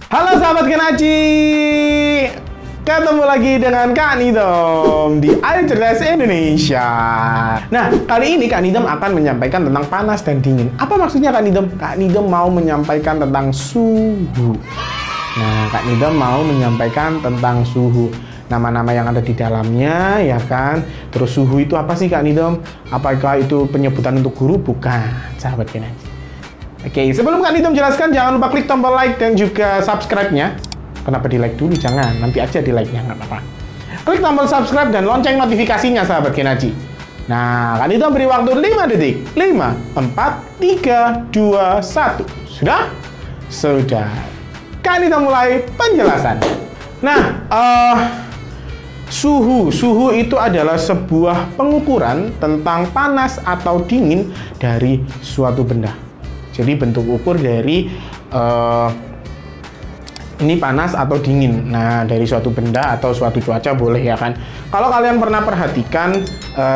Halo sahabat Genaci, ketemu lagi dengan Kak Nidom di Ayo Cerdas Indonesia. Nah, kali ini Kak Nidom akan menyampaikan tentang panas dan dingin. Apa maksudnya Kak Nidom? Kak Nidom mau menyampaikan tentang suhu. Nah, Kak Nidom mau menyampaikan tentang suhu. Nama-nama yang ada di dalamnya, ya kan? Terus suhu itu apa sih Kak Nidom? Apakah itu penyebutan untuk guru? Bukan, sahabat Genaci. Oke, sebelum Kak Nidom jelaskan, jangan lupa klik tombol like dan juga subscribe-nya. Kenapa di like dulu? Jangan, nanti aja di like-nya, nggak apa-apa. Klik tombol subscribe dan lonceng notifikasinya, sahabat Genaci. Nah, Kak Nidom beri waktu 5 detik. 5, 4, 3, 2, 1. Sudah? Sudah. Kak Nidom mulai penjelasan. Nah, suhu itu adalah sebuah pengukuran tentang panas atau dingin dari suatu benda. Jadi bentuk ukur dari ini panas atau dingin. Nah, dari suatu benda atau suatu cuaca boleh, ya kan. Kalau kalian pernah perhatikan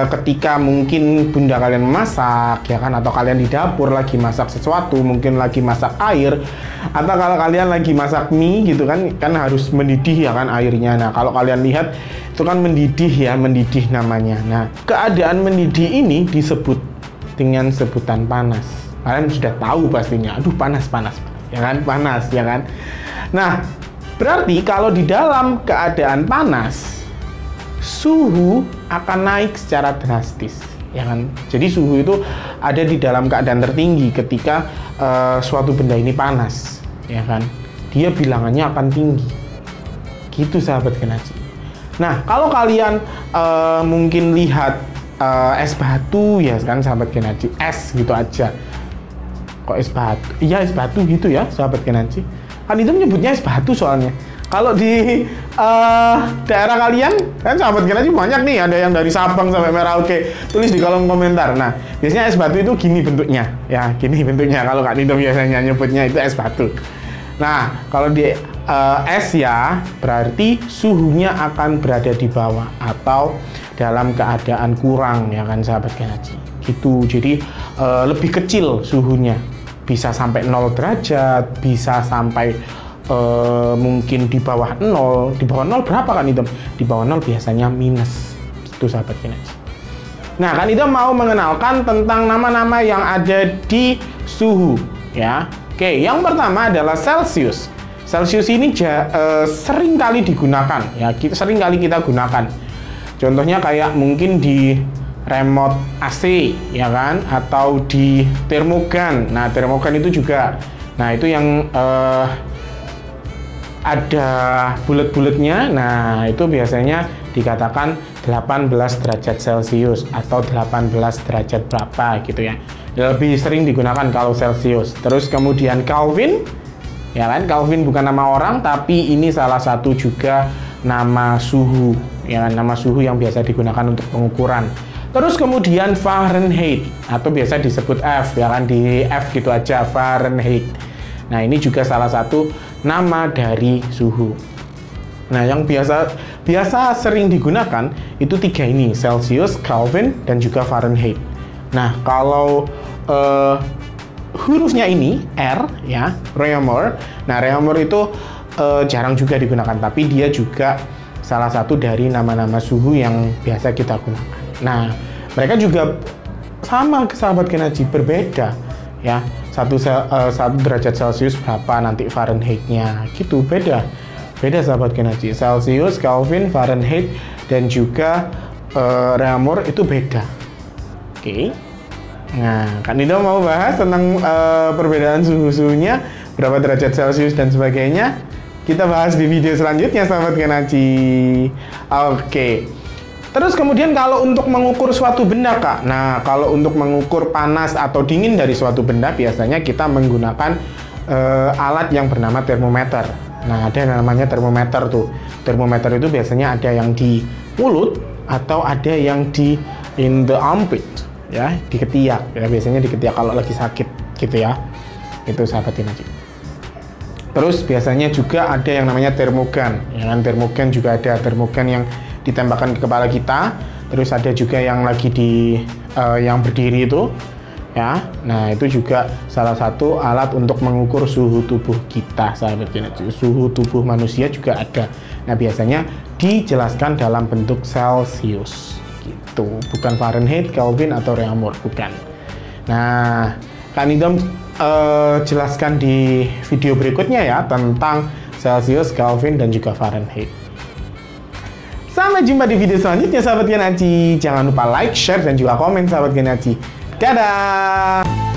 ketika mungkin bunda kalian memasak, ya kan, atau kalian di dapur lagi masak sesuatu, mungkin lagi masak air, atau kalau kalian lagi masak mie gitu kan harus mendidih, ya kan, airnya. Nah, kalau kalian lihat itu kan mendidih, ya, mendidih namanya. Nah, keadaan mendidih ini disebut dengan sebutan panas. Kalian sudah tahu pastinya, aduh panas, ya kan, panas, ya kan. Nah, berarti kalau di dalam keadaan panas, suhu akan naik secara drastis, ya kan. Jadi suhu itu ada di dalam keadaan tertinggi ketika suatu benda ini panas, ya kan. Dia bilangannya akan tinggi, gitu sahabat Genaci. Nah, kalau kalian mungkin lihat es batu, ya kan, sahabat Genaci, es gitu aja. Kok es batu? Iya, es batu gitu ya, sahabat Genaci. Kan itu menyebutnya es batu soalnya. Kalau di daerah kalian, kan sahabat Genaci banyak nih, ada yang dari Sabang sampai Merauke. Tulis di kolom komentar. Nah, biasanya es batu itu gini bentuknya. Ya, gini bentuknya. Kalau Kak Nidom biasanya nyebutnya itu es batu. Nah, kalau di es ya, berarti suhunya akan berada di bawah atau dalam keadaan kurang, ya kan sahabat Genaci. Gitu. Jadi lebih kecil suhunya. Bisa sampai 0 derajat, bisa sampai mungkin di bawah 0. Di bawah 0 berapa Kak Nidom? Di bawah 0 biasanya minus. Gitu sahabat Genaci. Nah, Kak Nidom mau mengenalkan tentang nama-nama yang ada di suhu, ya. Oke, yang pertama adalah Celsius. Celsius ini sering kali digunakan, ya. Sering kali kita gunakan. Contohnya kayak mungkin di remote AC, ya kan, atau di termogan. Nah, termogan itu juga, nah itu yang ada bulat-bulatnya. Nah, itu biasanya dikatakan 18 derajat Celcius atau 18 derajat berapa gitu ya. Lebih sering digunakan kalau Celsius. Terus kemudian Kelvin, ya kan, Kelvin bukan nama orang, tapi ini salah satu juga nama suhu, ya kan, nama suhu yang biasa digunakan untuk pengukuran. Terus kemudian Fahrenheit, atau biasa disebut F, ya kan, di F gitu aja, Fahrenheit. Nah, ini juga salah satu nama dari suhu. Nah, yang biasa sering digunakan itu 3 ini, Celsius, Kelvin, dan juga Fahrenheit. Nah, kalau hurufnya ini R, ya, Réaumur. Nah, Réaumur itu jarang juga digunakan, tapi dia juga salah satu dari nama-nama suhu yang biasa kita gunakan. Nah, mereka juga sama sahabat Genaci, berbeda, ya. Satu derajat Celcius berapa nanti Fahrenheit-nya, gitu, beda sahabat Genaci. Celsius, Kelvin, Fahrenheit, dan juga Réaumur itu beda. Oke. Nah, Kak Nidom mau bahas tentang perbedaan suhu-suhunya, berapa derajat Celcius dan sebagainya. Kita bahas di video selanjutnya, sahabat Genaci. Oke. Terus kemudian kalau untuk mengukur suatu benda, Kak. Nah, kalau untuk mengukur panas atau dingin dari suatu benda, biasanya kita menggunakan alat yang bernama termometer. Nah, ada yang namanya termometer tuh. Termometer itu biasanya ada yang di mulut atau ada yang di in the armpit, ya, di ketiak. Ya, biasanya di ketiak kalau lagi sakit gitu ya. Itu sahabat Genaci. Terus biasanya juga ada yang namanya termogan. Ya kan, termogan juga ada, termogan yang ditembakkan ke kepala kita. Terus ada juga yang lagi di yang berdiri itu. ya. Nah, itu juga salah satu alat untuk mengukur suhu tubuh kita, sahabat Genetik. Suhu tubuh manusia juga ada. Nah, biasanya dijelaskan dalam bentuk Celsius gitu, bukan Fahrenheit, Kelvin atau Reaumur, bukan. Nah, Kak Nidom jelaskan di video berikutnya ya tentang Celsius, Kelvin, dan juga Fahrenheit. Sampai jumpa di video selanjutnya, sahabat Genaci. Jangan lupa like, share, dan juga komen, sahabat Genaci. Dadah!